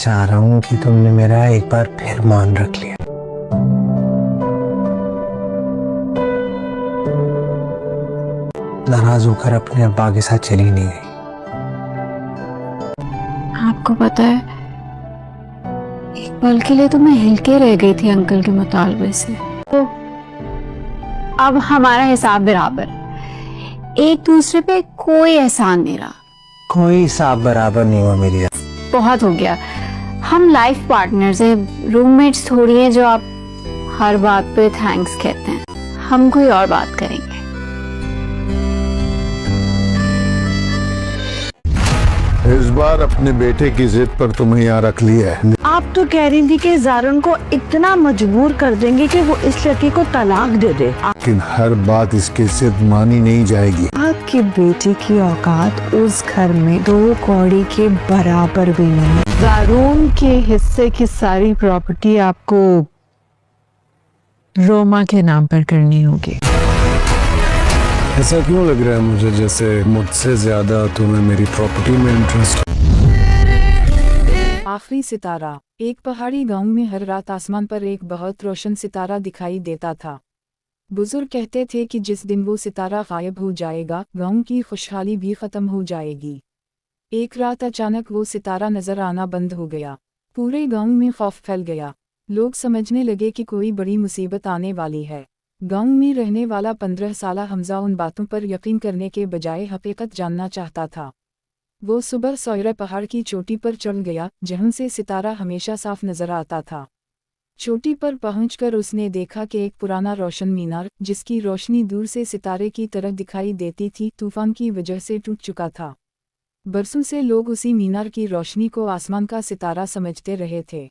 चाह रहा हूँ कि तुमने मेरा एक बार फिर मान रख लिया। नाराज होकर अपने अब्बा के साथ चली नहीं गई। आपको पता है, एक पल के लिए तो मैं हिल के रह गई थी अंकल के मुतालबे से। तो अब हमारा हिसाब बराबर, एक दूसरे पे कोई एहसान नहीं रहा। कोई हिसाब बराबर नहीं हुआ मेरी। बहुत हो गया, हम लाइफ पार्टनर्स हैं, रूममेट्स थोड़ी हैं जो आप हर बात पे थैंक्स कहते हैं। हम कोई और बात करेंगे। इस बार अपने बेटे की जिद पर तुम्हें यहाँ रख लिया है। आप तो कह रही थी कि ज़ारन को इतना मजबूर कर देंगे कि वो इस लड़की को तलाक दे दे। लेकिन हर बात इसकी जिद मानी नहीं जाएगी। आपकी बेटी की औकात उस घर में 2 कौड़ी के बराबर भी नहीं। ज़ारून के हिस्से की सारी प्रॉपर्टी आपको रोमा के नाम पर करनी होगी। ऐसा क्यों लग रहा है मुझे जैसे मुझसे ज्यादा तुम्हें मेरी प्रॉपर्टी में इंटरेस्ट? आखिरी सितारा। एक पहाड़ी गांव में हर रात आसमान पर एक बहुत रोशन सितारा दिखाई देता था। बुजुर्ग कहते थे कि जिस दिन वो सितारा गायब हो जाएगा, गांव की खुशहाली भी खत्म हो जाएगी। एक रात अचानक वो सितारा नजर आना बंद हो गया। पूरे गांव में खौफ फैल गया। लोग समझने लगे कि कोई बड़ी मुसीबत आने वाली है। गांव में रहने वाला 15 साला हमजा उन बातों पर यकीन करने के बजाय हकीकत जानना चाहता था। वो सुबह सौयरा पहाड़ की चोटी पर चढ़ गया, जहां से सितारा हमेशा साफ नजर आता था। चोटी पर पहुंचकर उसने देखा कि एक पुराना रोशन मीनार, जिसकी रोशनी दूर से सितारे की तरह दिखाई देती थी, तूफान की वजह से टूट चुका था। बरसों से लोग उसी मीनार की रोशनी को आसमान का सितारा समझते रहे थे।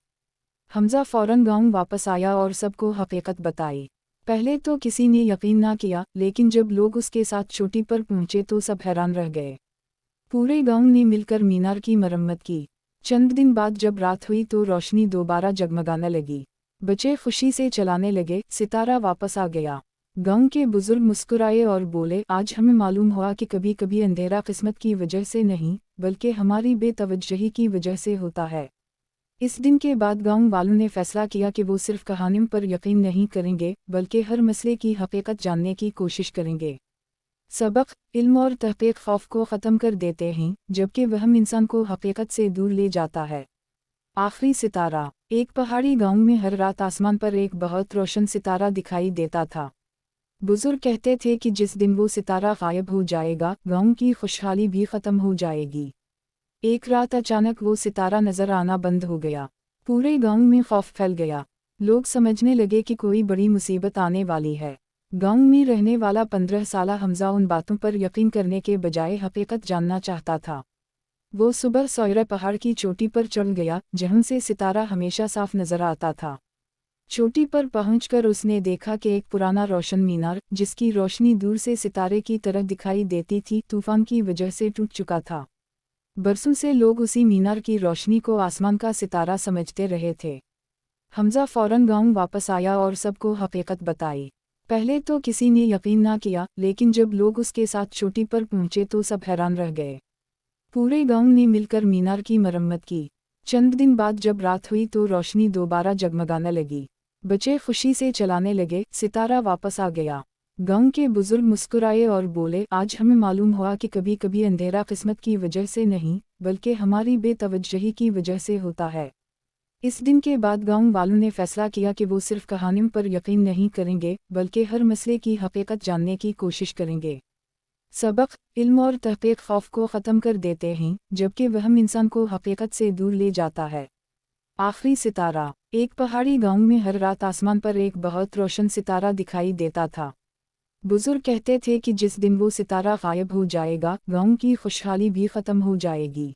हमजा फौरन गांव वापस आया और सबको हकीकत बताई। पहले तो किसी ने यकीन ना किया, लेकिन जब लोग उसके साथ चोटी पर पहुंचे तो सब हैरान रह गए। पूरे गांव ने मिलकर मीनार की मरम्मत की। चंद दिन बाद जब रात हुई तो रोशनी दोबारा जगमगाने लगी। बच्चे खुशी से चलाने लगे, सितारा वापस आ गया। गांव के बुजुर्ग मुस्कुराए और बोले, आज हमें मालूम हुआ कि कभी कभी अंधेरा किस्मत की वजह से नहीं, बल्कि हमारी बेतवज्जही की वजह से होता है। इस दिन के बाद गांव वालों ने फैसला किया कि वो सिर्फ कहानियों पर यकीन नहीं करेंगे, बल्कि हर मसले की हकीकत जानने की कोशिश करेंगे। सबक, इल्म और तहक़ीक़ खौफ को ख़त्म कर देते हैं, जबकि वहम इंसान को हकीकत से दूर ले जाता है। आखिरी सितारा। एक पहाड़ी गांव में हर रात आसमान पर एक बहुत रोशन सितारा दिखाई देता था। बुजुर्ग कहते थे कि जिस दिन वो सितारा गायब हो जाएगा, गांव की खुशहाली भी ख़त्म हो जाएगी। एक रात अचानक वो सितारा नजर आना बंद हो गया। पूरे गांव में खौफ फैल गया। लोग समझने लगे कि कोई बड़ी मुसीबत आने वाली है। गांव में रहने वाला 15 साला हमजा उन बातों पर यकीन करने के बजाय हकीकत जानना चाहता था। वो सुबह सौयरा पहाड़ की चोटी पर चढ़ गया, जहां से सितारा हमेशा साफ नजर आता था। चोटी पर पहुंचकर उसने देखा कि एक पुराना रोशन मीनार, जिसकी रोशनी दूर से सितारे की तरह दिखाई देती थी, तूफान की वजह से टूट चुका था। बरसों से लोग उसी मीनार की रोशनी को आसमान का सितारा समझते रहे थे। हमजा फौरन गांव वापस आया और सबको हकीकत बताई। पहले तो किसी ने यकीन ना किया, लेकिन जब लोग उसके साथ चोटी पर पहुंचे तो सब हैरान रह गए। पूरे गांव ने मिलकर मीनार की मरम्मत की। चंद दिन बाद जब रात हुई तो रोशनी दोबारा जगमगाने लगी। बच्चे खुशी से चलाने लगे, सितारा वापस आ गया। गांव के बुजुर्ग मुस्कुराए और बोले, आज हमें मालूम हुआ कि कभी कभी अंधेरा किस्मत की वजह से नहीं, बल्कि हमारी बेतवज्जही की वजह से होता है। इस दिन के बाद गांव वालों ने फैसला किया कि वो सिर्फ कहानियों पर यकीन नहीं करेंगे, बल्कि हर मसले की हकीकत जानने की कोशिश करेंगे। सबक, इल्म और तहक़ीक़ खौफ को ख़त्म कर देते हैं, जबकि वहम इंसान को हकीकत से दूर ले जाता है। आखिरी सितारा। एक पहाड़ी गांव में हर रात आसमान पर एक बहुत रोशन सितारा दिखाई देता था। बुजुर्ग कहते थे कि जिस दिन वो सितारा गायब हो जाएगा, गांव की खुशहाली भी ख़त्म हो जाएगी।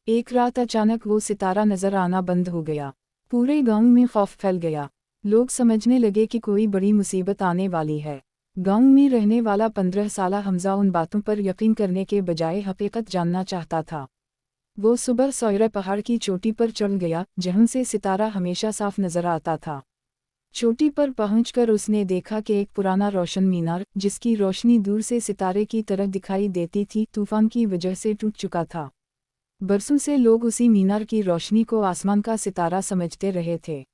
एक रात अचानक वो सितारा नजर आना बंद हो गया। पूरे गांव में खौफ फैल गया। लोग समझने लगे कि कोई बड़ी मुसीबत आने वाली है। गांव में रहने वाला 15 साला हमजा उन बातों पर यकीन करने के बजाय हकीकत जानना चाहता था। वो सुबह सौयरा पहाड़ की चोटी पर चढ़ गया, जहां से सितारा हमेशा साफ नजर आता था। चोटी पर पहुंचकर उसने देखा कि एक पुराना रोशन मीनार, जिसकी रोशनी दूर से सितारे की तरह दिखाई देती थी, तूफान की वजह से टूट चुका था। बरसों से लोग उसी मीनार की रोशनी को आसमान का सितारा समझते रहे थे।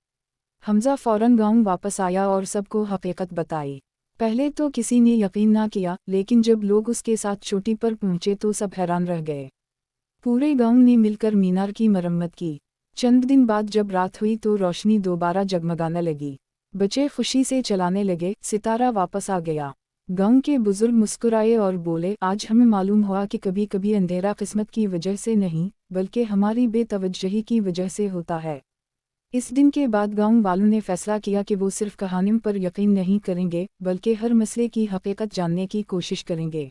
हमजा फौरन गांव वापस आया और सबको हकीकत बताई। पहले तो किसी ने यकीन ना किया, लेकिन जब लोग उसके साथ चोटी पर पहुंचे तो सब हैरान रह गए। पूरे गांव ने मिलकर मीनार की मरम्मत की। चंद दिन बाद जब रात हुई तो रोशनी दोबारा जगमगाने लगी। बच्चे खुशी से चलाने लगे, सितारा वापस आ गया। गांव के बुजुर्ग मुस्कुराए और बोले, आज हमें मालूम हुआ कि कभी कभी अंधेरा किस्मत की वजह से नहीं, बल्कि हमारी बेतवज्जही की वजह से होता है। इस दिन के बाद गांव वालों ने फैसला किया कि वो सिर्फ कहानियों पर यकीन नहीं करेंगे, बल्कि हर मसले की हकीकत जानने की कोशिश करेंगे।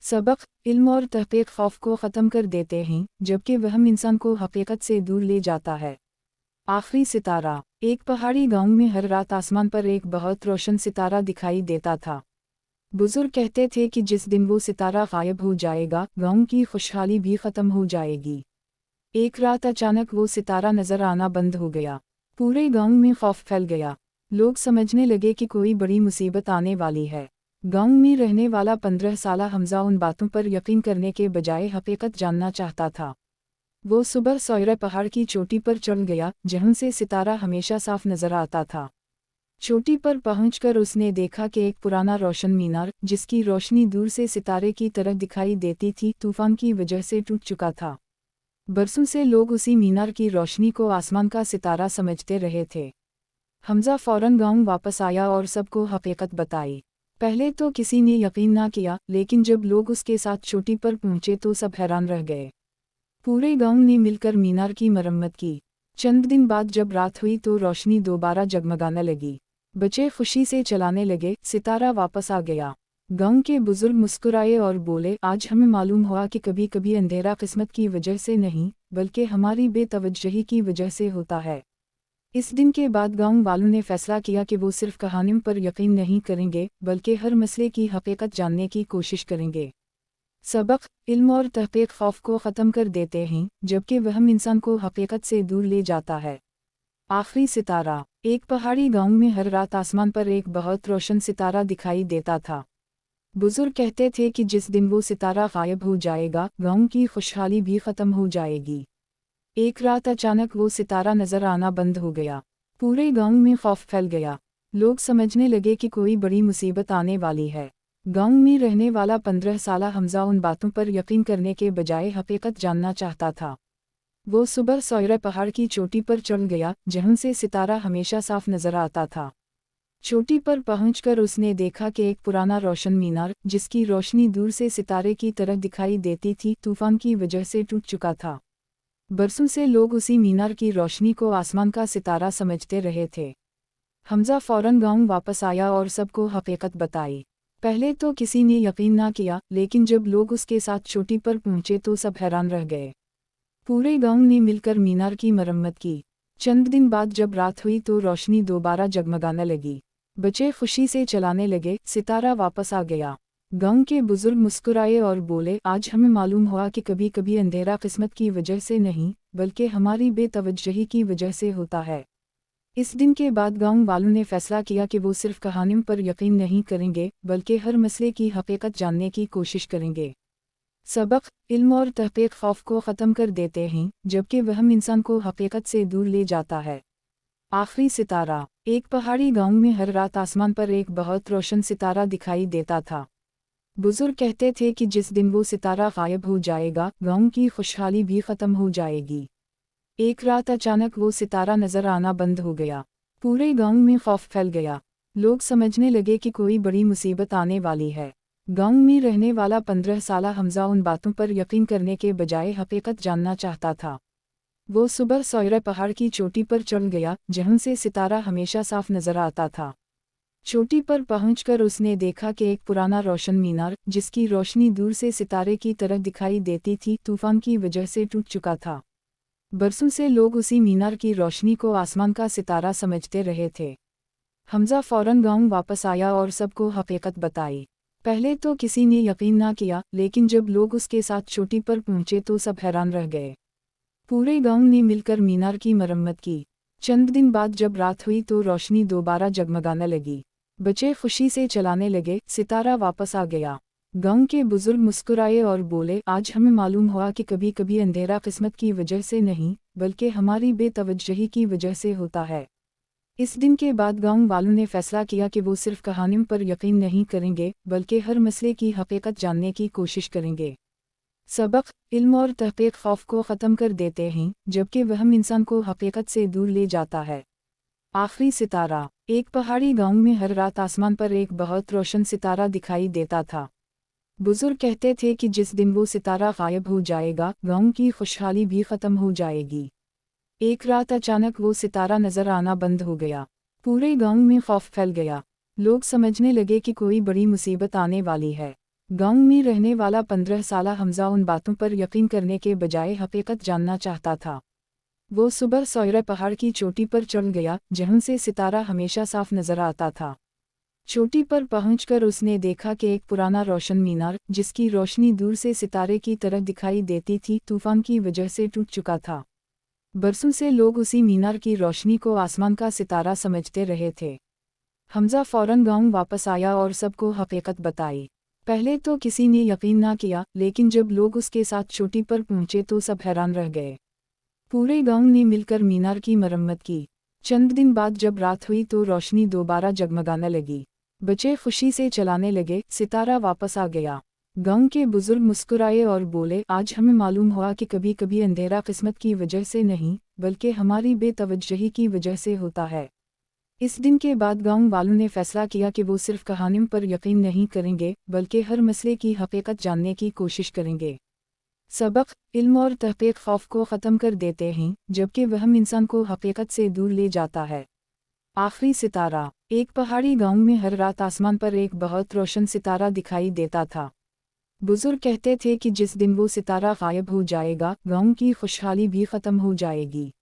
सबक, इल्म और तहक़ीक़ खौफ को ख़त्म कर देते हैं, जबकि वहम इंसान को हकीकत से दूर ले जाता है। आखिरी सितारा। एक पहाड़ी गांव में हर रात आसमान पर एक बहुत रोशन सितारा दिखाई देता था। बुजुर्ग कहते थे कि जिस दिन वो सितारा गायब हो जाएगा, गांव की खुशहाली भी ख़त्म हो जाएगी। एक रात अचानक वो सितारा नजर आना बंद हो गया। पूरे गांव में खौफ फैल गया। लोग समझने लगे कि कोई बड़ी मुसीबत आने वाली है। गांव में रहने वाला 15 साला हमजा उन बातों पर यकीन करने के बजाय हकीकत जानना चाहता था। वो सुबह सौरे पहाड़ की चोटी पर चढ़ गया, जहां से सितारा हमेशा साफ नजर आता था। चोटी पर पहुंचकर उसने देखा कि एक पुराना रोशन मीनार, जिसकी रोशनी दूर से सितारे की तरह दिखाई देती थी, तूफान की वजह से टूट चुका था। बरसों से लोग उसी मीनार की रोशनी को आसमान का सितारा समझते रहे थे। हमजा फौरन गांव वापस आया और सबको हकीकत बताई। पहले तो किसी ने यकीन ना किया, लेकिन जब लोग उसके साथ चोटी पर पहुंचे तो सब हैरान रह गए। पूरे गांव ने मिलकर मीनार की मरम्मत की। चंद दिन बाद जब रात हुई तो रोशनी दोबारा जगमगाने लगी। बच्चे खुशी से चलाने लगे, सितारा वापस आ गया। गांव के बुजुर्ग मुस्कुराए और बोले, आज हमें मालूम हुआ कि कभी कभी अंधेरा किस्मत की वजह से नहीं, बल्कि हमारी बेतवज्जही की वजह से होता है। इस दिन के बाद गांव वालों ने फैसला किया कि वो सिर्फ कहानियों पर यकीन नहीं करेंगे, बल्कि हर मसले की हकीकत जानने की कोशिश करेंगे। सबक, इल्म और तहक़ीक़ खौफ को ख़त्म कर देते हैं, जबकि वहम इंसान को हकीकत से दूर ले जाता है। आखिरी सितारा। एक पहाड़ी गांव में हर रात आसमान पर एक बहुत रोशन सितारा दिखाई देता था। बुजुर्ग कहते थे कि जिस दिन वो सितारा गायब हो जाएगा, गांव की खुशहाली भी ख़त्म हो जाएगी। एक रात अचानक वो सितारा नजर आना बंद हो गया। पूरे गांव में खौफ फैल गया। लोग समझने लगे कि कोई बड़ी मुसीबत आने वाली है। गांव में रहने वाला 15 साला हमजा उन बातों पर यकीन करने के बजाय हकीकत जानना चाहता था। वो सुबह सौरे पहाड़ की चोटी पर चढ़ गया, जहां से सितारा हमेशा साफ नजर आता था। चोटी पर पहुंचकर उसने देखा कि एक पुराना रोशन मीनार, जिसकी रोशनी दूर से सितारे की तरह दिखाई देती थी, तूफान की वजह से टूट चुका था। बरसों से लोग उसी मीनार की रोशनी को आसमान का सितारा समझते रहे थे। हमजा फौरन गांव वापस आया और सबको हकीकत बताई। पहले तो किसी ने यकीन ना किया, लेकिन जब लोग उसके साथ चोटी पर पहुंचे तो सब हैरान रह गए। पूरे गांव ने मिलकर मीनार की मरम्मत की। चंद दिन बाद जब रात हुई तो रोशनी दोबारा जगमगाने लगी। बच्चे खुशी से चलाने लगे, सितारा वापस आ गया। गांव के बुजुर्ग मुस्कुराए और बोले, आज हमें मालूम हुआ कि कभी कभी अंधेरा किस्मत की वजह से नहीं, बल्कि हमारी बेतवज्जही की वजह से होता है। इस दिन के बाद गांव वालों ने फैसला किया कि वो सिर्फ कहानियों पर यकीन नहीं करेंगे, बल्कि हर मसले की हकीकत जानने की कोशिश करेंगे। सबक, इल्म और तहक़ीक़ खौफ को ख़त्म कर देते हैं, जबकि वहम इंसान को हकीकत से दूर ले जाता है। आखिरी सितारा। एक पहाड़ी गांव में हर रात आसमान पर एक बहुत रोशन सितारा दिखाई देता था। बुजुर्ग कहते थे कि जिस दिन वो सितारा गायब हो जाएगा, गांव की खुशहाली भी ख़त्म हो जाएगी। एक रात अचानक वो सितारा नजर आना बंद हो गया। पूरे गांव में खौफ फैल गया। लोग समझने लगे कि कोई बड़ी मुसीबत आने वाली है। गांव में रहने वाला 15 साला हमजा उन बातों पर यकीन करने के बजाय हकीकत जानना चाहता था। वो सुबह सौरे पहाड़ की चोटी पर चढ़ गया, जहां से सितारा हमेशा साफ नजर आता था। चोटी पर पहुंचकर उसने देखा कि एक पुराना रोशन मीनार, जिसकी रोशनी दूर से सितारे की तरह दिखाई देती थी, तूफान की वजह से टूट चुका था। बरसों से लोग उसी मीनार की रोशनी को आसमान का सितारा समझते रहे थे। हमजा फौरन गांव वापस आया और सबको हकीकत बताई। पहले तो किसी ने यकीन ना किया, लेकिन जब लोग उसके साथ चोटी पर पहुंचे तो सब हैरान रह गए। पूरे गांव ने मिलकर मीनार की मरम्मत की। चंद दिन बाद जब रात हुई तो रोशनी दोबारा जगमगाने लगी। बच्चे खुशी से चलाने लगे, सितारा वापस आ गया। गांव के बुजुर्ग मुस्कुराए और बोले, आज हमें मालूम हुआ कि कभी कभी अंधेरा किस्मत की वजह से नहीं बल्कि हमारी बेतवज्जही की वजह से होता है। इस दिन के बाद गांव वालों ने फैसला किया कि वो सिर्फ कहानियों पर यकीन नहीं करेंगे बल्कि हर मसले की हकीकत जानने की कोशिश करेंगे। सबक, इल्म और तहक़ीक़ खौफ को ख़त्म कर देते हैं जबकि वहम इंसान को हकीकत से दूर ले जाता है। आखिरी सितारा। एक पहाड़ी गांव में हर रात आसमान पर एक बहुत रोशन सितारा दिखाई देता था। बुजुर्ग कहते थे कि जिस दिन वो सितारा गायब हो जाएगा गांव की खुशहाली भी ख़त्म हो जाएगी। एक रात अचानक वो सितारा नजर आना बंद हो गया। पूरे गांव में खौफ फैल गया। लोग समझने लगे कि कोई बड़ी मुसीबत आने वाली है। गांव में रहने वाला 15 साला हमजा उन बातों पर यकीन करने के बजाय हकीकत जानना चाहता था। वो सुबह सौरे पहाड़ की चोटी पर चढ़ गया जहाँ से सितारा हमेशा साफ नजर आता था। चोटी पर पहुंचकर उसने देखा कि एक पुराना रोशन मीनार जिसकी रोशनी दूर से सितारे की तरह दिखाई देती थी तूफान की वजह से टूट चुका था। बरसों से लोग उसी मीनार की रोशनी को आसमान का सितारा समझते रहे थे। हमजा फौरन गांव वापस आया और सबको हकीकत बताई। पहले तो किसी ने यकीन ना किया लेकिन जब लोग उसके साथ चोटी पर पहुंचे तो सब हैरान रह गए। पूरे गांव ने मिलकर मीनार की मरम्मत की। चंद दिन बाद जब रात हुई तो रोशनी दोबारा जगमगाने लगी। बच्चे खुशी से चलाने लगे, सितारा वापस आ गया। गांव के बुजुर्ग मुस्कुराए और बोले, आज हमें मालूम हुआ कि कभी कभी अंधेरा किस्मत की वजह से नहीं बल्कि हमारी बेतवज्जही की वजह से होता है। इस दिन के बाद गांव वालों ने फैसला किया कि वो सिर्फ कहानियों पर यकीन नहीं करेंगे बल्कि हर मसले की हकीकत जानने की कोशिश करेंगे। सबक, इल्म और तहक़ीक़ खौफ को ख़त्म कर देते हैं जबकि वहम इंसान को हकीकत से दूर ले जाता है। आखिरी सितारा। एक पहाड़ी गांव में हर रात आसमान पर एक बहुत रोशन सितारा दिखाई देता था। बुजुर्ग कहते थे कि जिस दिन वो सितारा गायब हो जाएगा गांव की खुशहाली भी ख़त्म हो जाएगी।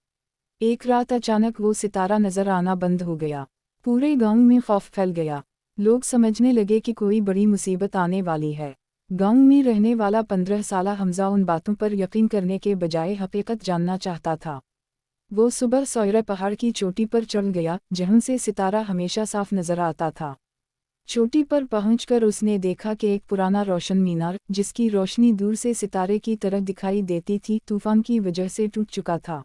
एक रात अचानक वो सितारा नजर आना बंद हो गया। पूरे गांव में खौफ फैल गया। लोग समझने लगे कि कोई बड़ी मुसीबत आने वाली है। गांव में रहने वाला 15 साला हमजा उन बातों पर यकीन करने के बजाय हकीकत जानना चाहता था। वो सुबह सौरे पहाड़ की चोटी पर चढ़ गया जहाँ से सितारा हमेशा साफ नजर आता था। चोटी पर पहुंचकर उसने देखा कि एक पुराना रोशन मीनार जिसकी रोशनी दूर से सितारे की तरह दिखाई देती थी तूफान की वजह से टूट चुका था।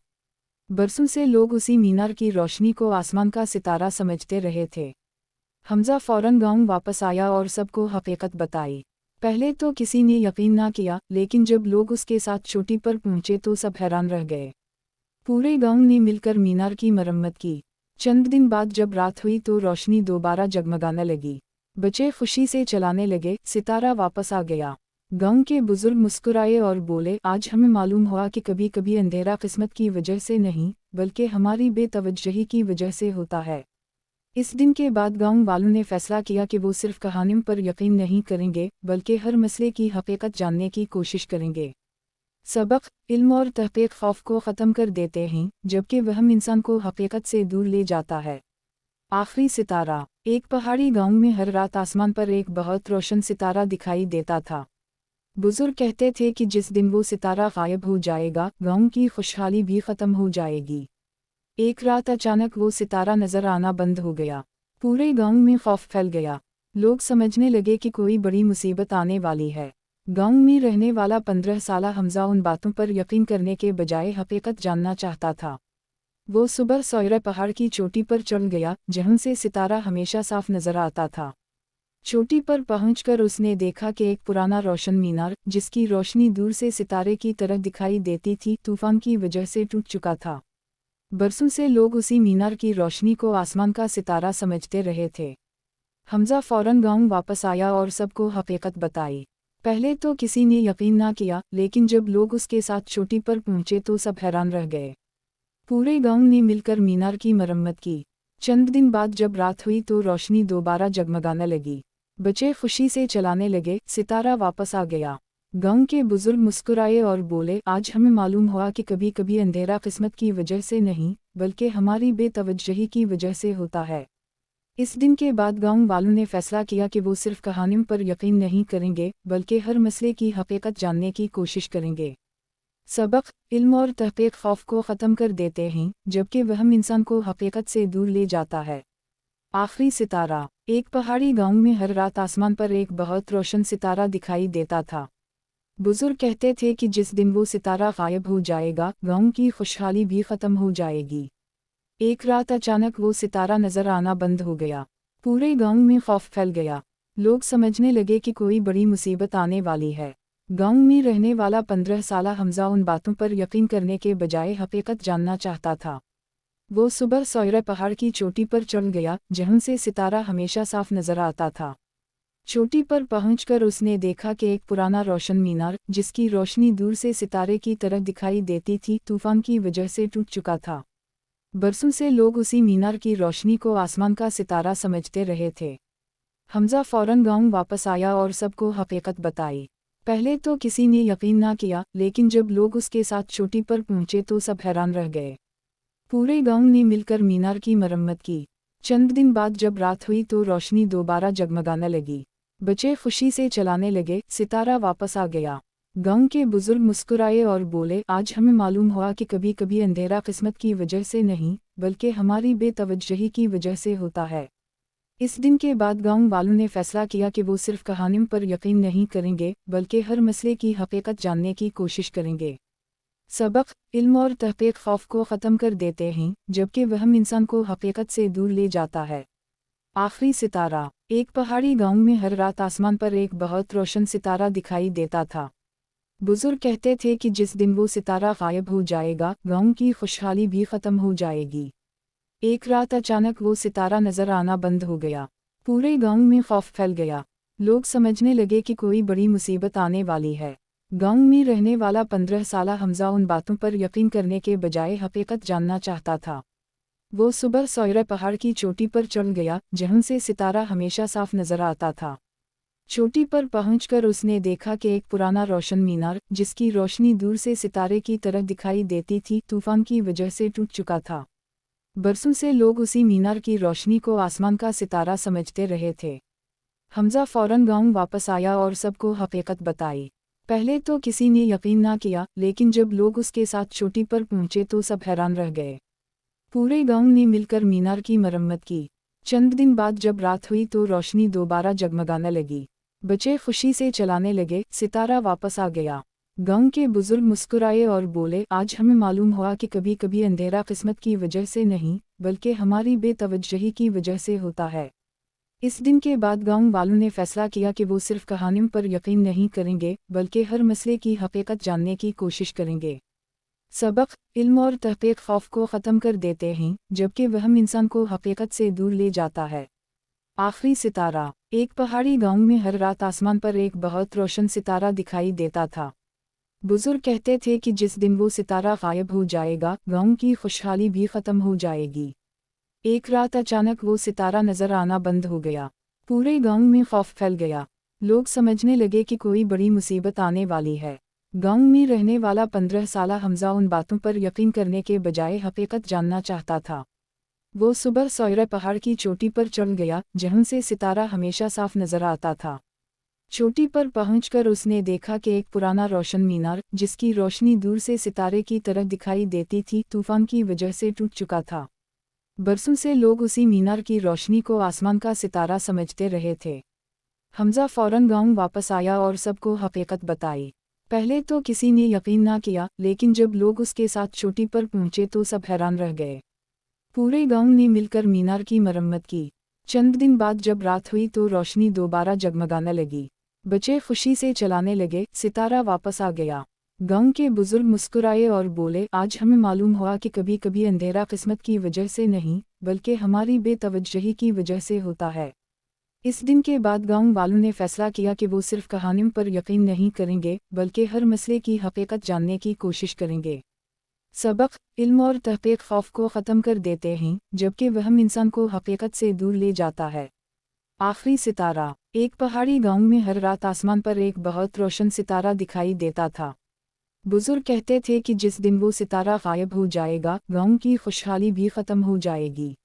बरसों से लोग उसी मीनार की रोशनी को आसमान का सितारा समझते रहे थे। हमजा फौरन गांव वापस आया और सबको हकीकत बताई। पहले तो किसी ने यकीन ना किया लेकिन जब लोग उसके साथ चोटी पर पहुंचे तो सब हैरान रह गए। पूरे गांव ने मिलकर मीनार की मरम्मत की। चंद दिन बाद जब रात हुई तो रोशनी दोबारा जगमगाने लगी। बच्चे खुशी से चलाने लगे, सितारा वापस आ गया। गांव के बुजुर्ग मुस्कुराए और बोले, आज हमें मालूम हुआ कि कभी कभी अंधेरा किस्मत की वजह से नहीं बल्कि हमारी बेतवज्जही की वजह से होता है। इस दिन के बाद गांव वालों ने फैसला किया कि वो सिर्फ कहानियों पर यकीन नहीं करेंगे बल्कि हर मसले की हकीकत जानने की कोशिश करेंगे। सबक, इल्म और तहक़ीक़ खौफ को ख़त्म कर देते हैं जबकि वहम इंसान को हकीकत से दूर ले जाता है। आखिरी सितारा। एक पहाड़ी गांव में हर रात आसमान पर एक बहुत रोशन सितारा दिखाई देता था। बुजुर्ग कहते थे कि जिस दिन वो सितारा गायब हो जाएगा गांव की खुशहाली भी ख़त्म हो जाएगी। एक रात अचानक वो सितारा नजर आना बंद हो गया। पूरे गांव में खौफ फैल गया। लोग समझने लगे कि कोई बड़ी मुसीबत आने वाली है। गांव में रहने वाला 15 साला हमजा उन बातों पर यकीन करने के बजाय हकीकत जानना चाहता था। वो सुबह सौरे पहाड़ की चोटी पर चढ़ गया जहाँ से सितारा हमेशा साफ नजर आता था। चोटी पर पहुंचकर उसने देखा कि एक पुराना रोशन मीनार जिसकी रोशनी दूर से सितारे की तरह दिखाई देती थी तूफान की वजह से टूट चुका था। बरसों से लोग उसी मीनार की रोशनी को आसमान का सितारा समझते रहे थे। हमजा फौरन गांव वापस आया और सबको हकीकत बताई। पहले तो किसी ने यकीन ना किया लेकिन जब लोग उसके साथ चोटी पर पहुंचे तो सब हैरान रह गए। पूरे गांव ने मिलकर मीनार की मरम्मत की। चंद दिन बाद जब रात हुई तो रोशनी दोबारा जगमगाने लगी। बच्चे खुशी से चलाने लगे, सितारा वापस आ गया। गांव के बुजुर्ग मुस्कुराए और बोले, आज हमें मालूम हुआ कि कभी कभी अंधेरा किस्मत की वजह से नहीं बल्कि हमारी बेतवज्जही की वजह से होता है। इस दिन के बाद गांव वालों ने फैसला किया कि वो सिर्फ कहानियों पर यकीन नहीं करेंगे बल्कि हर मसले की हकीकत जानने की कोशिश करेंगे। सबक, इल्म और तहक़ीक़ खौफ को ख़त्म कर देते हैं जबकि वहम इंसान को हकीकत से दूर ले जाता है। आखिरी सितारा। एक पहाड़ी गांव में हर रात आसमान पर एक बहुत रोशन सितारा दिखाई देता था। बुजुर्ग कहते थे कि जिस दिन वो सितारा गायब हो जाएगा, गांव की खुशहाली भी खत्म हो जाएगी। एक रात अचानक वो सितारा नजर आना बंद हो गया। पूरे गांव में खौफ फैल गया। लोग समझने लगे कि कोई बड़ी मुसीबत आने वाली है। गांव में रहने वाला 15 साला हमजा उन बातों पर यकीन करने के बजाय हकीकत जानना चाहता था। वो सुबह सौरे पहाड़ की चोटी पर चढ़ गया, जहां से सितारा हमेशा साफ नजर आता था। चोटी पर पहुंचकर उसने देखा कि एक पुराना रोशन मीनार, जिसकी रोशनी दूर से सितारे की तरह दिखाई देती थी, तूफान की वजह से टूट चुका था। बरसों से लोग उसी मीनार की रोशनी को आसमान का सितारा समझते रहे थे। हमजा फौरन गांव वापस आया और सबको हकीकत बताई। पहले तो किसी ने यकीन ना किया, लेकिन जब लोग उसके साथ चोटी पर पहुंचे तो सब हैरान रह गए। पूरे गांव ने मिलकर मीनार की मरम्मत की। चंद दिन बाद जब रात हुई तो रोशनी दोबारा जगमगाने लगी। बच्चे खुशी से चलाने लगे, सितारा वापस आ गया। गांव के बुजुर्ग मुस्कुराए और बोले, आज हमें मालूम हुआ कि कभी कभी अंधेरा किस्मत की वजह से नहीं, बल्कि हमारी बेतवज्जही की वजह से होता है। इस दिन के बाद गांव वालों ने फैसला किया कि वो सिर्फ कहानियों पर यकीन नहीं करेंगे, बल्कि हर मसले की हकीकत जानने की कोशिश करेंगे। सबक, इल्म और तहक़ीक़ खौफ को ख़त्म कर देते हैं, जबकि वहम इंसान को हकीकत से दूर ले जाता है। आखिरी सितारा। एक पहाड़ी गांव में हर रात आसमान पर एक बहुत रोशन सितारा दिखाई देता था। बुजुर्ग कहते थे कि जिस दिन वो सितारा गायब हो जाएगा, गांव की खुशहाली भी ख़त्म हो जाएगी। एक रात अचानक वो सितारा नजर आना बंद हो गया। पूरे गांव में खौफ फैल गया। लोग समझने लगे कि कोई बड़ी मुसीबत आने वाली है। गांव में रहने वाला 15 साला हमजा उन बातों पर यकीन करने के बजाय हकीकत जानना चाहता था। वो सुबह सौरे पहाड़ की चोटी पर चढ़ गया, जहां से सितारा हमेशा साफ नजर आता था। चोटी पर पहुंचकर उसने देखा कि एक पुराना रोशन मीनार, जिसकी रोशनी दूर से सितारे की तरह दिखाई देती थी, तूफान की वजह से टूट चुका था। बरसों से लोग उसी मीनार की रोशनी को आसमान का सितारा समझते रहे थे। हमजा फौरन गांव वापस आया और सबको हकीकत बताई। पहले तो किसी ने यकीन ना किया, लेकिन जब लोग उसके साथ चोटी पर पहुंचे तो सब हैरान रह गए। पूरे गांव ने मिलकर मीनार की मरम्मत की। चंद दिन बाद जब रात हुई तो रोशनी दोबारा जगमगाने लगी। बच्चे खुशी से चलाने लगे, सितारा वापस आ गया। गांव के बुजुर्ग मुस्कुराए और बोले, आज हमें मालूम हुआ कि कभी कभी अंधेरा किस्मत की वजह से नहीं, बल्कि हमारी बेतवज्जही की वजह से होता है। इस दिन के बाद गांव वालों ने फैसला किया कि वो सिर्फ कहानियों पर यकीन नहीं करेंगे, बल्कि हर मसले की हकीकत जानने की कोशिश करेंगे। सबक, इल्म और तहक़ीक़ खौफ को ख़त्म कर देते हैं, जबकि वहम इंसान को हकीकत से दूर ले जाता है। आखिरी सितारा। एक पहाड़ी गांव में हर रात आसमान पर एक बहुत रोशन सितारा दिखाई देता था। बुजुर्ग कहते थे कि जिस दिन वो सितारा गायब हो जाएगा, गांव की खुशहाली भी ख़त्म हो जाएगी। एक रात अचानक वो सितारा नजर आना बंद हो गया। पूरे गांव में खौफ फैल गया। लोग समझने लगे कि कोई बड़ी मुसीबत आने वाली है। गांव में रहने वाला 15 साला हमजा उन बातों पर यकीन करने के बजाय हकीकत जानना चाहता था। वो सुबह सौरे पहाड़ की चोटी पर चढ़ गया, जहां से सितारा हमेशा साफ नजर आता था। चोटी पर पहुंचकर उसने देखा कि एक पुराना रोशन मीनार, जिसकी रोशनी दूर से सितारे की तरह दिखाई देती थी, तूफान की वजह से टूट चुका था। बरसों से लोग उसी मीनार की रोशनी को आसमान का सितारा समझते रहे थे। हमजा फौरन गांव वापस आया और सबको हकीकत बताई। पहले तो किसी ने यकीन ना किया, लेकिन जब लोग उसके साथ चोटी पर पहुंचे तो सब हैरान रह गए। पूरे गांव ने मिलकर मीनार की मरम्मत की। चंद दिन बाद जब रात हुई तो रोशनी दोबारा जगमगाने लगी। बच्चे खुशी से चलाने लगे, सितारा वापस आ गया। गांव के बुजुर्ग मुस्कुराए और बोले, आज हमें मालूम हुआ कि कभी कभी अंधेरा किस्मत की वजह से नहीं, बल्कि हमारी बेतवज्जही की वजह से होता है। इस दिन के बाद गांव वालों ने फैसला किया कि वो सिर्फ कहानियों पर यकीन नहीं करेंगे, बल्कि हर मसले की हकीकत जानने की कोशिश करेंगे। सबक, इल्म और तहक़ीक़ खौफ को ख़त्म कर देते हैं, जबकि वहम इंसान को हकीकत से दूर ले जाता है। आखिरी सितारा। एक पहाड़ी गांव में हर रात आसमान पर एक बहुत रोशन सितारा दिखाई देता था। बुजुर्ग कहते थे कि जिस दिन वो सितारा गायब हो जाएगा, गांव की खुशहाली भी ख़त्म हो जाएगी।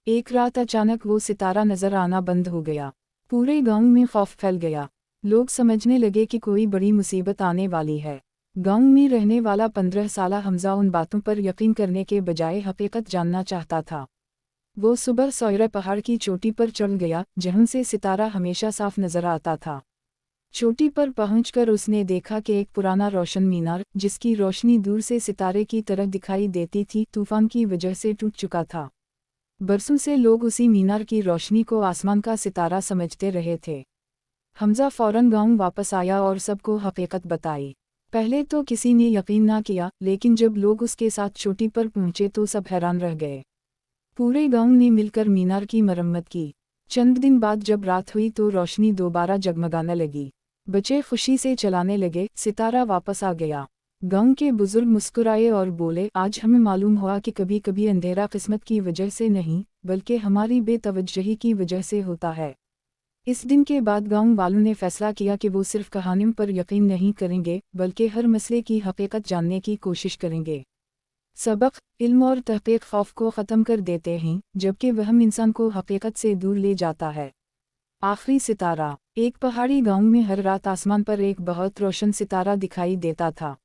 एक रात अचानक वो सितारा नजर आना बंद हो गया। पूरे गांव में खौफ फैल गया। लोग समझने लगे कि कोई बड़ी मुसीबत आने वाली है। गांव में रहने वाला 15 साला हमजा उन बातों पर यकीन करने के बजाय हकीकत जानना चाहता था। वो सुबह सौयरा पहाड़ की चोटी पर चढ़ गया जहां से सितारा हमेशा साफ नजर आता था। चोटी पर पहुंचकर उसने देखा कि एक पुराना रोशन मीनार, जिसकी रोशनी दूर से सितारे की तरह दिखाई देती थी, तूफान की वजह से टूट चुका था। बरसों से लोग उसी मीनार की रोशनी को आसमान का सितारा समझते रहे थे। हमजा फौरन गांव वापस आया और सबको हकीकत बताई। पहले तो किसी ने यकीन ना किया, लेकिन जब लोग उसके साथ चोटी पर पहुंचे तो सब हैरान रह गए। पूरे गांव ने मिलकर मीनार की मरम्मत की। चंद दिन बाद जब रात हुई तो रोशनी दोबारा जगमगाने लगी। बच्चे खुशी से चलाने लगे, सितारा वापस आ गया। गांव के बुजुर्ग मुस्कुराए और बोले, आज हमें मालूम हुआ कि कभी कभी अंधेरा किस्मत की वजह से नहीं, बल्कि हमारी बेतवज्जही की वजह से होता है। इस दिन के बाद गांव वालों ने फैसला किया कि वो सिर्फ कहानियों पर यकीन नहीं करेंगे, बल्कि हर मसले की हकीकत जानने की कोशिश करेंगे। सबक, इल्म और तहक़ीक़ खौफ को ख़त्म कर देते हैं, जबकि वहम इंसान को हकीकत से दूर ले जाता है। आखिरी सितारा। एक पहाड़ी गांव में हर रात आसमान पर एक बहुत रोशन सितारा दिखाई देता था।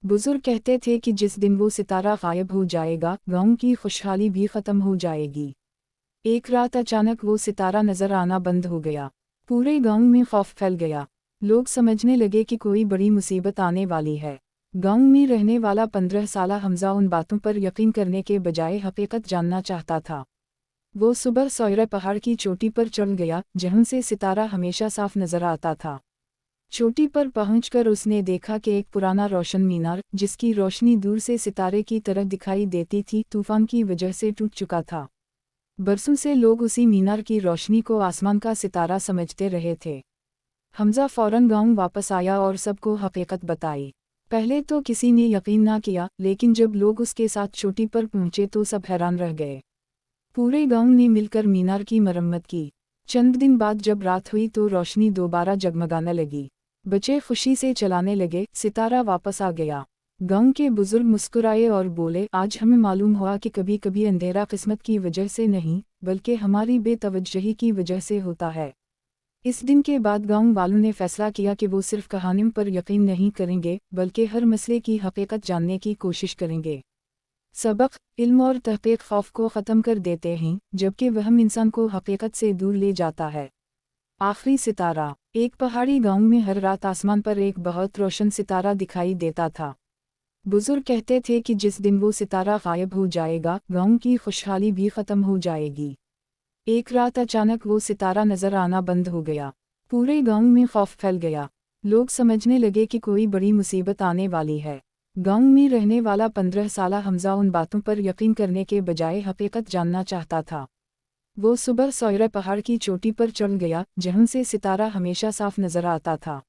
बुजुर्ग कहते थे कि जिस दिन वो सितारा गायब हो जाएगा, गांव की खुशहाली भी ख़त्म हो जाएगी। एक रात अचानक वो सितारा नजर आना बंद हो गया। पूरे गांव में खौफ फैल गया। लोग समझने लगे कि कोई बड़ी मुसीबत आने वाली है। गांव में रहने वाला 15 साला हमजा उन बातों पर यकीन करने के बजाय हकीकत जानना चाहता था। वो सुबह सौयरा पहाड़ की चोटी पर चढ़ गया जहां से सितारा हमेशा साफ नजर आता था। चोटी पर पहुंचकर उसने देखा कि एक पुराना रोशन मीनार, जिसकी रोशनी दूर से सितारे की तरह दिखाई देती थी, तूफान की वजह से टूट चुका था। बरसों से लोग उसी मीनार की रोशनी को आसमान का सितारा समझते रहे थे। हमजा फौरन गांव वापस आया और सबको हकीकत बताई। पहले तो किसी ने यकीन ना किया, लेकिन जब लोग उसके साथ चोटी पर पहुंचे तो सब हैरान रह गए। पूरे गांव ने मिलकर मीनार की मरम्मत की। चंद दिन बाद जब रात हुई तो रोशनी दोबारा जगमगाने लगी। बच्चे खुशी से चलाने लगे, सितारा वापस आ गया। गांव के बुजुर्ग मुस्कुराए और बोले, आज हमें मालूम हुआ कि कभी कभी अंधेरा किस्मत की वजह से नहीं, बल्कि हमारी बेतवज्जही की वजह से होता है। इस दिन के बाद गांव वालों ने फैसला किया कि वो सिर्फ कहानियों पर यकीन नहीं करेंगे, बल्कि हर मसले की हकीकत जानने की कोशिश करेंगे। सबक, इल्म और तहक़ीक़ खौफ को ख़त्म कर देते हैं, जबकि वहम इंसान को हकीकत से दूर ले जाता है। आखिरी सितारा। एक पहाड़ी गांव में हर रात आसमान पर एक बहुत रोशन सितारा दिखाई देता था। बुजुर्ग कहते थे कि जिस दिन वो सितारा गायब हो जाएगा, गांव की खुशहाली भी ख़त्म हो जाएगी। एक रात अचानक वो सितारा नजर आना बंद हो गया। पूरे गांव में खौफ फैल गया। लोग समझने लगे कि कोई बड़ी मुसीबत आने वाली है। गांव में रहने वाला 15 साला हमजा उन बातों पर यकीन करने के बजाय हकीकत जानना चाहता था। वो सुबह सौयरा पहाड़ की चोटी पर चढ़ गया जहां से सितारा हमेशा साफ नजर आता था।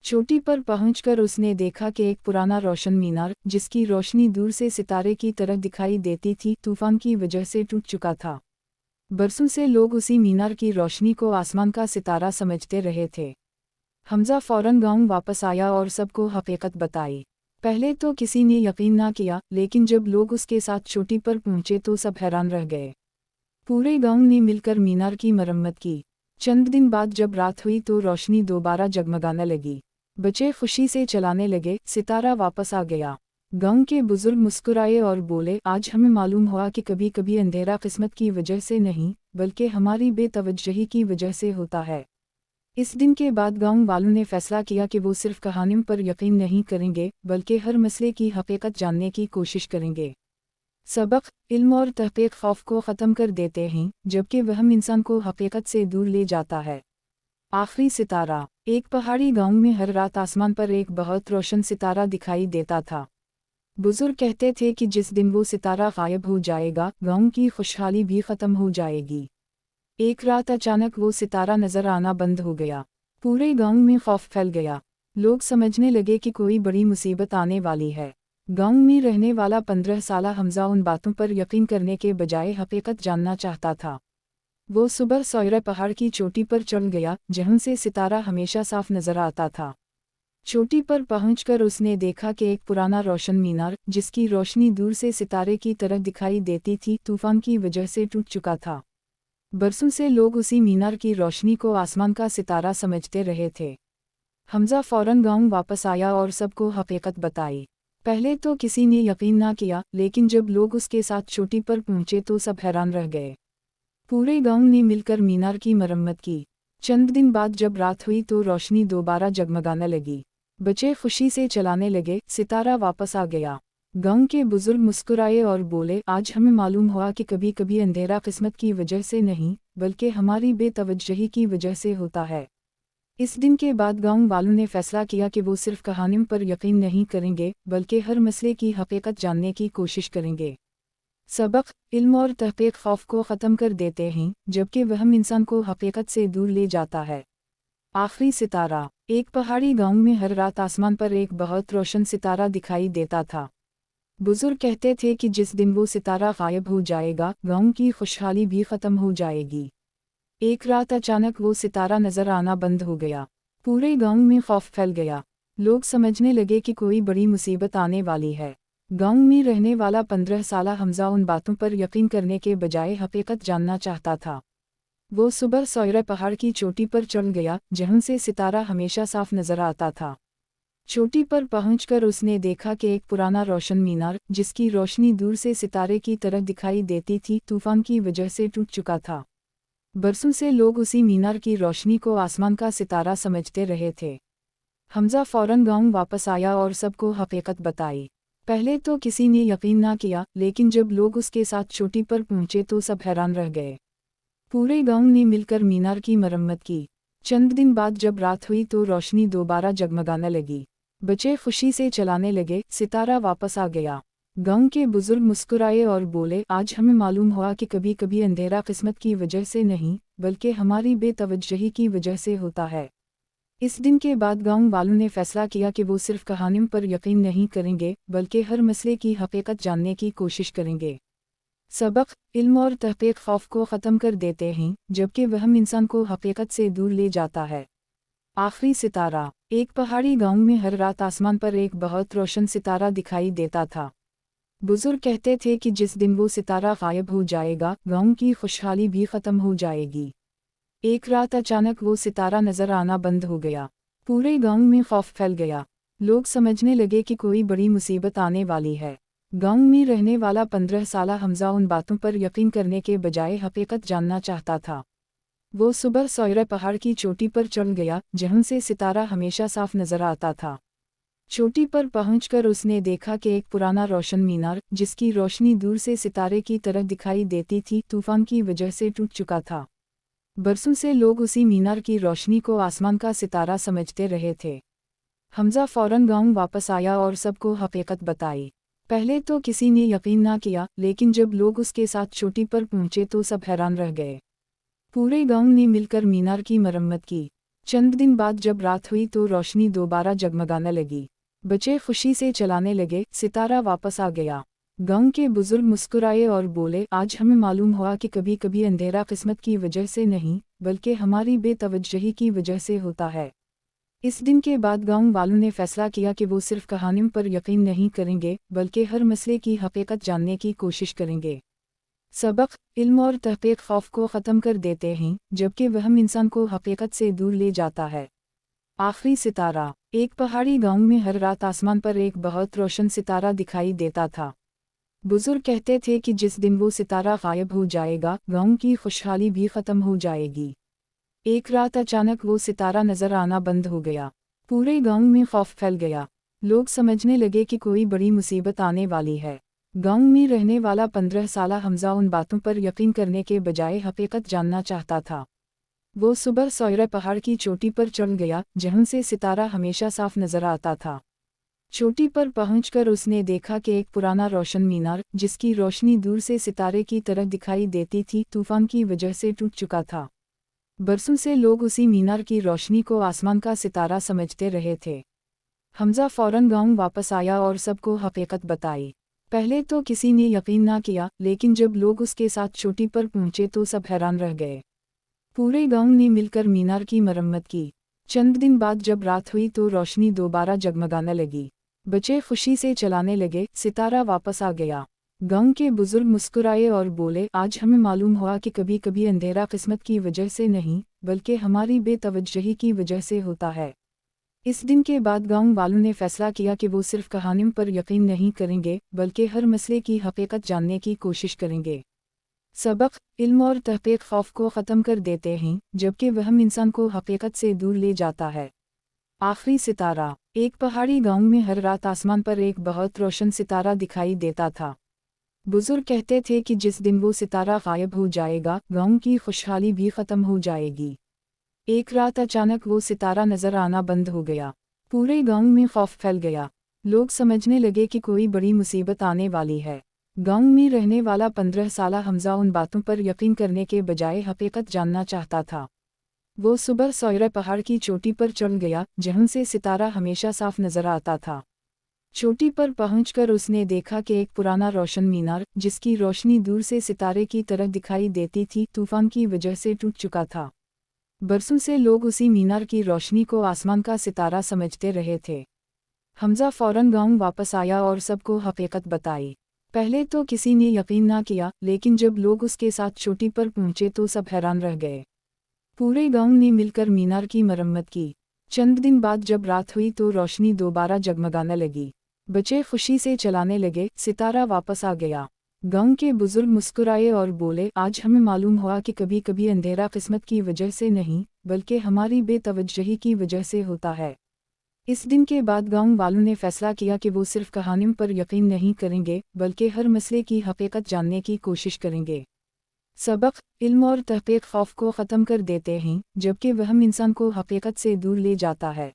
चोटी पर पहुंचकर उसने देखा कि एक पुराना रोशन मीनार, जिसकी रोशनी दूर से सितारे की तरह दिखाई देती थी, तूफान की वजह से टूट चुका था। बरसों से लोग उसी मीनार की रोशनी को आसमान का सितारा समझते रहे थे। हमजा फौरन गांव वापस आया और सबको हकीकत बताई। पहले तो किसी ने यकीन ना किया, लेकिन जब लोग उसके साथ चोटी पर पहुंचे तो सब हैरान रह गए। पूरे गांव ने मिलकर मीनार की मरम्मत की। चंद दिन बाद जब रात हुई तो रोशनी दोबारा जगमगाने लगी। बच्चे खुशी से चलाने लगे, सितारा वापस आ गया। गांव के बुजुर्ग मुस्कुराए और बोले, आज हमें मालूम हुआ कि कभी कभी अंधेरा किस्मत की वजह से नहीं, बल्कि हमारी बेतवज्जही की वजह से होता है। इस दिन के बाद गांव वालों ने फैसला किया कि वो सिर्फ कहानियों पर यकीन नहीं करेंगे, बल्कि हर मसले की हकीकत जानने की कोशिश करेंगे। सबक, इल्म और तहक़ीक़ खौफ को ख़त्म कर देते हैं, जबकि वहम इंसान को हकीकत से दूर ले जाता है। आखिरी सितारा। एक पहाड़ी गांव में हर रात आसमान पर एक बहुत रोशन सितारा दिखाई देता था। बुजुर्ग कहते थे कि जिस दिन वो सितारा गायब हो जाएगा, गांव की खुशहाली भी ख़त्म हो जाएगी। एक रात अचानक वो सितारा नजर आना बंद हो गया। पूरे गांव में खौफ फैल गया। लोग समझने लगे कि कोई बड़ी मुसीबत आने वाली है। गांव में रहने वाला 15 साला हमजा उन बातों पर यकीन करने के बजाय हकीकत जानना चाहता था। वो सुबह सौयरा पहाड़ की चोटी पर चढ़ गया जहां से सितारा हमेशा साफ नजर आता था। चोटी पर पहुंचकर उसने देखा कि एक पुराना रोशन मीनार, जिसकी रोशनी दूर से सितारे की तरह दिखाई देती थी, तूफान की वजह से टूट चुका था। बरसों से लोग उसी मीनार की रोशनी को आसमान का सितारा समझते रहे थे। हमजा फौरन गांव वापस आया और सबको हकीकत बताई। पहले तो किसी ने यकीन ना किया, लेकिन जब लोग उसके साथ चोटी पर पहुंचे तो सब हैरान रह गए। पूरे गांव ने मिलकर मीनार की मरम्मत की। चंद दिन बाद जब रात हुई तो रोशनी दोबारा जगमगाने लगी। बच्चे खुशी से चलाने लगे, सितारा वापस आ गया। गांव के बुजुर्ग मुस्कुराए और बोले, आज हमें मालूम हुआ कि कभी कभी अंधेरा किस्मत की वजह से नहीं, बल्कि हमारी बेतवज्जही की वजह से होता है। इस दिन के बाद गांव वालों ने फैसला किया कि वो सिर्फ कहानियों पर यकीन नहीं करेंगे, बल्कि हर मसले की हकीकत जानने की कोशिश करेंगे। सबक, इल्म और तहक़ीक़ खौफ को ख़त्म कर देते हैं, जबकि वहम इंसान को हकीकत से दूर ले जाता है। आखिरी सितारा। एक पहाड़ी गांव में हर रात आसमान पर एक बहुत रोशन सितारा दिखाई देता था। बुजुर्ग कहते थे कि जिस दिन वो सितारा गायब हो जाएगा, गांव की खुशहाली भी ख़त्म हो जाएगी। एक रात अचानक वो सितारा नजर आना बंद हो गया। पूरे गांव में खौफ फैल गया। लोग समझने लगे कि कोई बड़ी मुसीबत आने वाली है। गांव में रहने वाला 15 साला हमजा उन बातों पर यकीन करने के बजाय हकीकत जानना चाहता था। वो सुबह सौरे पहाड़ की चोटी पर चढ़ गया, जहां से सितारा हमेशा साफ नजर आता था। चोटी पर पहुंचकर उसने देखा कि एक पुराना रोशन मीनार, जिसकी रोशनी दूर से सितारे की तरह दिखाई देती थी, तूफान की वजह से टूट चुका था। बरसों से लोग उसी मीनार की रोशनी को आसमान का सितारा समझते रहे थे। हमजा फौरन गांव वापस आया और सबको हकीकत बताई। पहले तो किसी ने यकीन ना किया, लेकिन जब लोग उसके साथ चोटी पर पहुंचे तो सब हैरान रह गए। पूरे गांव ने मिलकर मीनार की मरम्मत की। चंद दिन बाद जब रात हुई तो रोशनी दोबारा जगमगाने लगी। बच्चे खुशी से चलाने लगे, सितारा वापस आ गया। गांव के बुजुर्ग मुस्कुराए और बोले, आज हमें मालूम हुआ कि कभी कभी अंधेरा किस्मत की वजह से नहीं, बल्कि हमारी बेतवज्जही की वजह से होता है। इस दिन के बाद गांव वालों ने फैसला किया कि वो सिर्फ कहानियों पर यकीन नहीं करेंगे, बल्कि हर मसले की हकीकत जानने की कोशिश करेंगे। सबक, इल्म और तहक़ीक़ खौफ को ख़त्म कर देते हैं, जबकि वहम इंसान को हकीकत से दूर ले जाता है। आखिरी सितारा। एक पहाड़ी गांव में हर रात आसमान पर एक बहुत रोशन सितारा दिखाई देता था। बुजुर्ग कहते थे कि जिस दिन वो सितारा गायब हो जाएगा, गांव की खुशहाली भी ख़त्म हो जाएगी। एक रात अचानक वो सितारा नजर आना बंद हो गया। पूरे गांव में खौफ फैल गया। लोग समझने लगे कि कोई बड़ी मुसीबत आने वाली है। गांव में रहने वाला 15 साला हमजा उन बातों पर यकीन करने के बजाय हकीकत जानना चाहता था। वो सुबह सौरे पहाड़ की चोटी पर चढ़ गया, जहां से सितारा हमेशा साफ नजर आता था। चोटी पर पहुंचकर उसने देखा कि एक पुराना रोशन मीनार, जिसकी रोशनी दूर से सितारे की तरह दिखाई देती थी, तूफान की वजह से टूट चुका था। बरसों से लोग उसी मीनार की रोशनी को आसमान का सितारा समझते रहे थे। हमजा फौरन गांव वापस आया और सबको हकीकत बताई। पहले तो किसी ने यकीन ना किया, लेकिन जब लोग उसके साथ चोटी पर पहुंचे तो सब हैरान रह गए। पूरे गांव ने मिलकर मीनार की मरम्मत की। चंद दिन बाद जब रात हुई तो रोशनी दोबारा जगमगाने लगी। बच्चे खुशी से चलाने लगे, सितारा वापस आ गया। गांव के बुजुर्ग मुस्कुराए और बोले, आज हमें मालूम हुआ कि कभी कभी अंधेरा किस्मत की वजह से नहीं, बल्कि हमारी बेतवज्जही की वजह से होता है। इस दिन के बाद गांव वालों ने फैसला किया कि वो सिर्फ कहानियों पर यकीन नहीं करेंगे, बल्कि हर मसले की हकीकत जानने की कोशिश करेंगे। सबक, इल्म और तहक़ीक़ खौफ को ख़त्म कर देते हैं, जबकि वहम इंसान को हकीकत से दूर ले जाता है। आखिरी सितारा। एक पहाड़ी गांव में हर रात आसमान पर एक बहुत रोशन सितारा दिखाई देता था। बुजुर्ग कहते थे कि जिस दिन वो सितारा गायब हो जाएगा, गांव की खुशहाली भी ख़त्म हो जाएगी। एक रात अचानक वो सितारा नजर आना बंद हो गया। पूरे गांव में खौफ फैल गया। लोग समझने लगे कि कोई बड़ी मुसीबत आने वाली है। गांव में रहने वाला 15 साला हमजा उन बातों पर यकीन करने के बजाय हकीकत जानना चाहता था। वो सुबह सौरे पहाड़ की चोटी पर चढ़ गया, जहां से सितारा हमेशा साफ नजर आता था। चोटी पर पहुंचकर उसने देखा कि एक पुराना रोशन मीनार, जिसकी रोशनी दूर से सितारे की तरह दिखाई देती थी, तूफान की वजह से टूट चुका था। बरसों से लोग उसी मीनार की रोशनी को आसमान का सितारा समझते रहे थे। हमजा फौरन गांव वापस आया और सबको हकीकत बताई। पहले तो किसी ने यकीन ना किया, लेकिन जब लोग उसके साथ चोटी पर पहुंचे तो सब हैरान रह गए। पूरे गांव ने मिलकर मीनार की मरम्मत की। चंद दिन बाद जब रात हुई तो रोशनी दोबारा जगमगाने लगी। बच्चे खुशी से चलाने लगे, सितारा वापस आ गया। गांव के बुजुर्ग मुस्कुराए और बोले, आज हमें मालूम हुआ कि कभी कभी अंधेरा किस्मत की वजह से नहीं, बल्कि हमारी बेतवज्जही की वजह से होता है। इस दिन के बाद गांव वालों ने फैसला किया कि वो सिर्फ कहानियों पर यकीन नहीं करेंगे बल्कि हर मसले की हकीकत जानने की कोशिश करेंगे। सबक, इल्म और तहक़ीक़ खौफ को ख़त्म कर देते हैं जबकि वहम इंसान को हकीकत से दूर ले जाता है। आखिरी सितारा। एक पहाड़ी गांव में हर रात आसमान पर एक बहुत रोशन सितारा दिखाई देता था। बुजुर्ग कहते थे कि जिस दिन वो सितारा गायब हो जाएगा गांव की खुशहाली भी ख़त्म हो जाएगी। एक रात अचानक वो सितारा नजर आना बंद हो गया। पूरे गांव में खौफ फैल गया। लोग समझने लगे कि कोई बड़ी मुसीबत आने वाली है। गांव में रहने वाला 15 साला हमजा उन बातों पर यकीन करने के बजाय हकीकत जानना चाहता था। वो सुबह सौरे पहाड़ की चोटी पर चढ़ गया जहां से सितारा हमेशा साफ नजर आता था। चोटी पर पहुंचकर उसने देखा कि एक पुराना रोशन मीनार जिसकी रोशनी दूर से सितारे की तरह दिखाई देती थी तूफान की वजह से टूट चुका था। बरसों से लोग उसी मीनार की रोशनी को आसमान का सितारा समझते रहे थे। हमजा फौरन गांव वापस आया और सबको हकीकत बताई। पहले तो किसी ने यकीन ना किया लेकिन जब लोग उसके साथ चोटी पर पहुंचे तो सब हैरान रह गए। पूरे गांव ने मिलकर मीनार की मरम्मत की। चंद दिन बाद जब रात हुई तो रोशनी दोबारा जगमगाने लगी। बच्चे खुशी से चलाने लगे, सितारा वापस आ गया। गांव के बुजुर्ग मुस्कुराए और बोले, आज हमें मालूम हुआ कि कभी कभी अंधेरा किस्मत की वजह से नहीं बल्कि हमारी बेतवज्जही की वजह से होता है। इस दिन के बाद गांव वालों ने फैसला किया कि वो सिर्फ कहानियों पर यकीन नहीं करेंगे बल्कि हर मसले की हकीकत जानने की कोशिश करेंगे। सबक, इल्म और तहक़ीक़ खौफ को ख़त्म कर देते हैं जबकि वहम इंसान को हकीकत से दूर ले जाता है।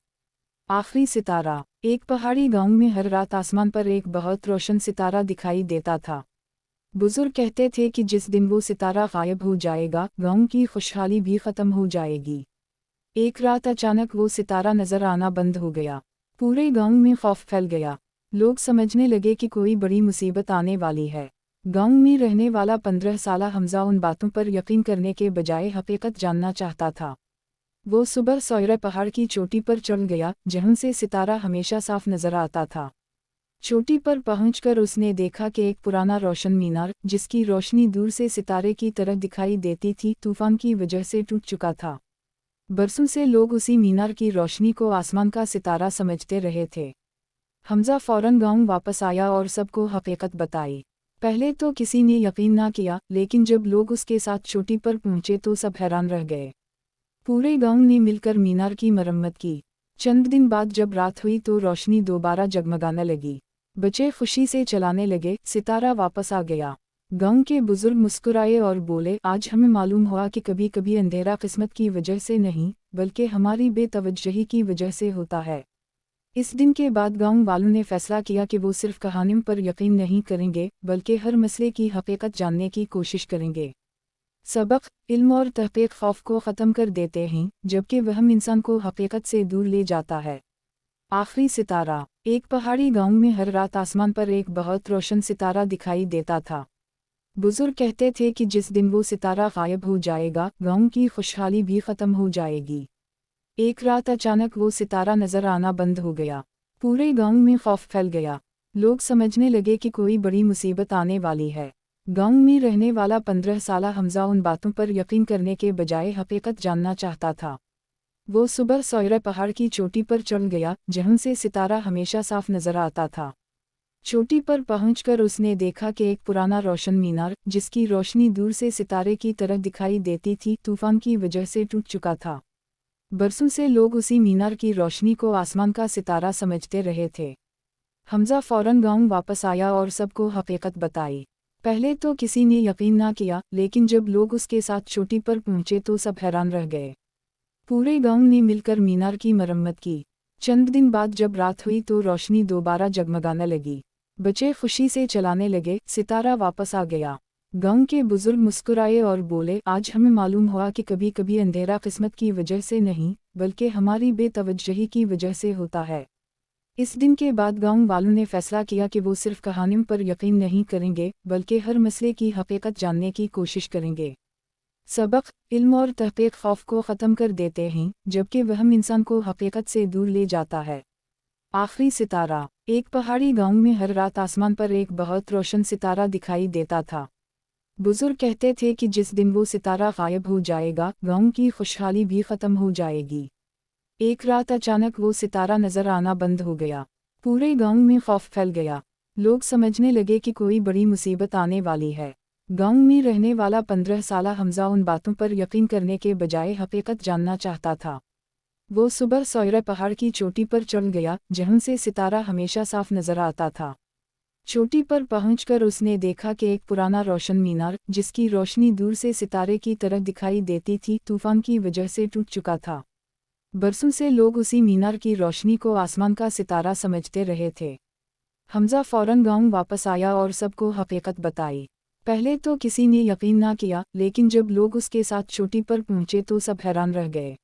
आखिरी सितारा। एक पहाड़ी गांव में हर रात आसमान पर एक बहुत रोशन सितारा दिखाई देता था। बुजुर्ग कहते थे कि जिस दिन वो सितारा गायब हो जाएगा गांव की खुशहाली भी ख़त्म हो जाएगी। एक रात अचानक वो सितारा नजर आना बंद हो गया। पूरे गांव में खौफ फैल गया। लोग समझने लगे कि कोई बड़ी मुसीबत आने वाली है। गांव में रहने वाला 15 साला हमजा उन बातों पर यकीन करने के बजाय हकीकत जानना चाहता था। वो सुबह सौरे पहाड़ की चोटी पर चढ़ गया जहां से सितारा हमेशा साफ नजर आता था। चोटी पर पहुंचकर उसने देखा कि एक पुराना रोशन मीनार जिसकी रोशनी दूर से सितारे की तरह दिखाई देती थी तूफान की वजह से टूट चुका था। बरसों से लोग उसी मीनार की रोशनी को आसमान का सितारा समझते रहे थे। हमजा फौरन गांव वापस आया और सबको हकीकत बताई। पहले तो किसी ने यकीन ना किया लेकिन जब लोग उसके साथ चोटी पर पहुंचे तो सब हैरान रह गए। पूरे गांव ने मिलकर मीनार की मरम्मत की। चंद दिन बाद जब रात हुई तो रोशनी दोबारा जगमगाने लगी। बच्चे खुशी से चलाने लगे, सितारा वापस आ गया। गांव के बुजुर्ग मुस्कुराए और बोले, आज हमें मालूम हुआ कि कभी कभी अंधेरा किस्मत की वजह से नहीं बल्कि हमारी बेतवज्जही की वजह से होता है। इस दिन के बाद गांव वालों ने फैसला किया कि वो सिर्फ कहानियों पर यकीन नहीं करेंगे बल्कि हर मसले की हकीकत जानने की कोशिश करेंगे। सबक, इल्म और तहक़ीक़ खौफ को ख़त्म कर देते हैं जबकि वहम इंसान को हकीकत से दूर ले जाता है। आखिरी सितारा। एक पहाड़ी गांव में हर रात आसमान पर एक बहुत रोशन सितारा दिखाई देता था। बुजुर्ग कहते थे कि जिस दिन वो सितारा गायब हो जाएगा गांव की खुशहाली भी ख़त्म हो जाएगी। एक रात अचानक वो सितारा नजर आना बंद हो गया। पूरे गांव में खौफ फैल गया। लोग समझने लगे कि कोई बड़ी मुसीबत आने वाली है। गांव में रहने वाला 15 साला हमजा उन बातों पर यकीन करने के बजाय हकीकत जानना चाहता था। वो सुबह सौरे पहाड़ की चोटी पर चढ़ गया जहां से सितारा हमेशा साफ नजर आता था। चोटी पर पहुंचकर उसने देखा कि एक पुराना रोशन मीनार जिसकी रोशनी दूर से सितारे की तरह दिखाई देती थी तूफान की वजह से टूट चुका था। बरसों से लोग उसी मीनार की रोशनी को आसमान का सितारा समझते रहे थे। हमजा फौरन गांव वापस आया और सबको हकीकत बताई। पहले तो किसी ने यकीन ना किया लेकिन जब लोग उसके साथ चोटी पर पहुंचे तो सब हैरान रह गए। पूरे गांव ने मिलकर मीनार की मरम्मत की। चंद दिन बाद जब रात हुई तो रोशनी दोबारा जगमगाने लगी। बच्चे खुशी से चलाने लगे, सितारा वापस आ गया। गांव के बुजुर्ग मुस्कुराए और बोले, आज हमें मालूम हुआ कि कभी कभी अंधेरा किस्मत की वजह से नहीं बल्कि हमारी बेतवज्जही की वजह से होता है। इस दिन के बाद गांव वालों ने फैसला किया कि वो सिर्फ कहानियों पर यकीन नहीं करेंगे बल्कि हर मसले की हकीकत जानने की कोशिश करेंगे। सबक, इल्म और तहक़ीक़ खौफ को ख़त्म कर देते हैं जबकि वहम इंसान को हकीकत से दूर ले जाता है। आखिरी सितारा। एक पहाड़ी गांव में हर रात आसमान पर एक बहुत रोशन सितारा दिखाई देता था। बुजुर्ग कहते थे कि जिस दिन वो सितारा गायब हो जाएगा गांव की खुशहाली भी ख़त्म हो जाएगी। एक रात अचानक वो सितारा नजर आना बंद हो गया। पूरे गांव में खौफ फैल गया। लोग समझने लगे कि कोई बड़ी मुसीबत आने वाली है। गांव में रहने वाला 15 साला हमजा उन बातों पर यकीन करने के बजाय हकीकत जानना चाहता था। वो सुबह सौरा पहाड़ की चोटी पर चढ़ गया, जहां से सितारा हमेशा साफ नजर आता था। चोटी पर पहुंचकर उसने देखा कि एक पुराना रोशन मीनार, जिसकी रोशनी दूर से सितारे की तरह दिखाई देती थी, तूफान की वजह से टूट चुका था। बरसों से लोग उसी मीनार की रोशनी को आसमान का सितारा समझते रहे थे। हमजा फौरन गांव वापस आया और सबको हकीकत बताई। पहले तो किसी ने यकीन ना किया, लेकिन जब लोग उसके साथ चोटी पर पहुंचे तो सब हैरान रह गए।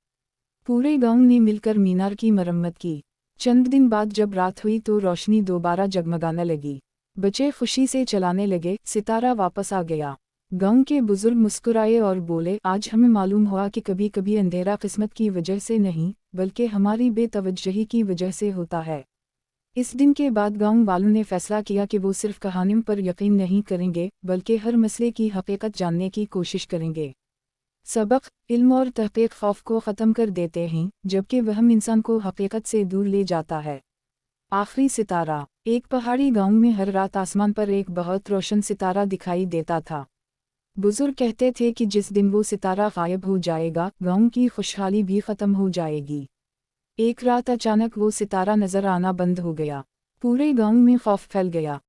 पूरे गांव ने मिलकर मीनार की मरम्मत की। चंद दिन बाद जब रात हुई तो रोशनी दोबारा जगमगाने लगी। बच्चे खुशी से चलाने लगे, सितारा वापस आ गया। गांव के बुजुर्ग मुस्कुराए और बोले, आज हमें मालूम हुआ कि कभी कभी अंधेरा किस्मत की वजह से नहीं, बल्कि हमारी बेतवज्जही की वजह से होता है। इस दिन के बाद गांव वालों ने फैसला किया कि वो सिर्फ कहानियों पर यकीन नहीं करेंगे, बल्कि हर मसले की हकीकत जानने की कोशिश करेंगे। सबक, इल्म और तहकीक खौफ को ख़त्म कर देते हैं, जबकि वहम इंसान को हकीकत से दूर ले जाता है। आखिरी सितारा। एक पहाड़ी गांव में हर रात आसमान पर एक बहुत रोशन सितारा दिखाई देता था। बुजुर्ग कहते थे कि जिस दिन वो सितारा गायब हो जाएगा, गांव की खुशहाली भी ख़त्म हो जाएगी। एक रात अचानक वो सितारा नजर आना बंद हो गया। पूरे गांव में खौफ फैल गया।